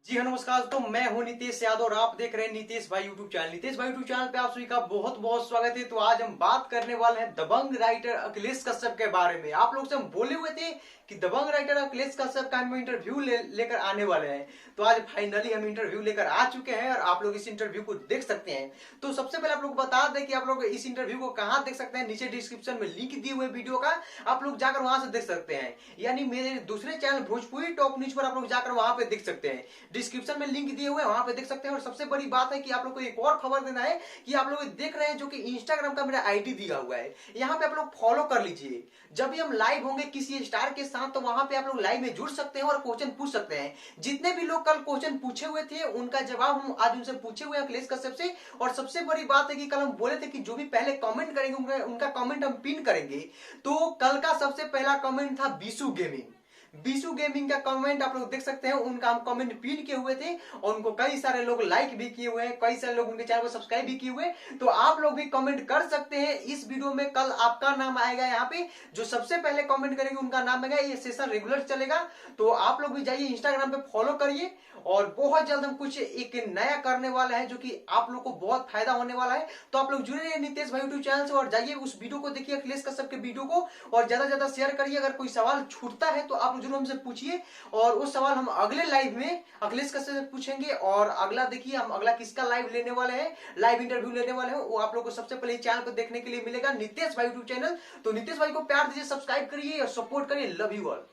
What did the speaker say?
जी हाँ, नमस्कार। तो मैं हूं नीतीश यादव और आप देख रहे हैं नीतीश भाई यूट्यूब चैनल। नीतीश भाई यूट्यूब चैनल पे आप सभी का बहुत बहुत स्वागत है। तो आज हम बात करने वाले हैं दबंग राइटर अखिलेश कश्यप के बारे में। आप लोग से हम बोले हुए थे कि दबंग राइटर अखिलेश कश्यप का हम इंटरव्यू लेकर आने वाले हैं। तो आज फाइनली हम इंटरव्यू लेकर आ चुके हैं और आप लोग इस इंटरव्यू को देख सकते हैं। तो सबसे पहले आप लोग बता दें कि आप लोग इस इंटरव्यू को कहाँ देख सकते हैं। नीचे डिस्क्रिप्शन में लिंक दिए हुए वीडियो का, आप लोग जाकर वहां से देख सकते हैं। यानी मेरे दूसरे चैनल भोजपुरी टॉप न्यूज पर आप लोग जाकर वहां पे देख सकते हैं। डिस्क्रिप्शन में लिंक दिए हुए हैं, वहां पे देख सकते हैं। और सबसे बड़ी बात है कि आप लोग को एक और खबर देना है कि आप लोग देख रहे हैं जो कि इंस्टाग्राम का मेरा आईडी दिया हुआ है, यहाँ पे आप लोग फॉलो कर लीजिए। जब भी हम लाइव होंगे किसी स्टार के साथ तो वहां पे आप लोग लाइव में जुड़ सकते हैं और क्वेश्चन पूछ सकते हैं। जितने भी लोग कल क्वेश्चन पूछे हुए थे उनका जवाब हम आज उनसे पूछे हुए अखिलेश कश्यप से। और सबसे बड़ी बात है कि कल हम बोले थे कि जो भी पहले कमेंट करेंगे उनका कमेंट हम पिन करेंगे। तो कल का सबसे पहला कमेंट था बीसू गेमिंग। बीसू गेमिंग का कमेंट आप लोग देख सकते हैं। उनका हम कमेंट पिन किए हुए थे और उनको कई सारे लोग लाइक भी किए हुए हैं, कई सारे लोग उनके चैनल को सब्सक्राइब भी किए हुए हैं। तो आप लोग भी कमेंट कर सकते हैं इस वीडियो में। कल आपका नाम आएगा यहाँ पे, जो सबसे पहले कमेंट करेंगे उनका नाम आएगा। ये सेशन रेगुलर चलेगा, तो आप लोग भी जाइए इंस्टाग्राम पे फॉलो करिए। और बहुत जल्द हम कुछ एक नया करने वाला है जो कि आप लोग को बहुत फायदा होने वाला है। तो आप लोग जुड़े रहिए नीतीश भाई यूट्यूब चैनल से और जाइए उस वीडियो को देखिए, अखिलेश कश्यप के वीडियो को, और ज्यादा से ज्यादा शेयर करिए। अगर कोई सवाल छूटता है तो आप जरूर हमसे पूछिए और उस सवाल हम अगले लाइव में अखिलेश कश्यप से पूछेंगे। और अगला देखिए हम अगला किसका लाइव लेने वाले हैं, लाइव इंटरव्यू लेने वाले हैं, वो आप लोग को सबसे पहले चैनल को देखने के लिए मिलेगा, नीतीश भाई यूट्यूब चैनल। तो नीतीश भाई को प्यार दीजिए, सब्सक्राइब करिए और सपोर्ट करिए। Love you all.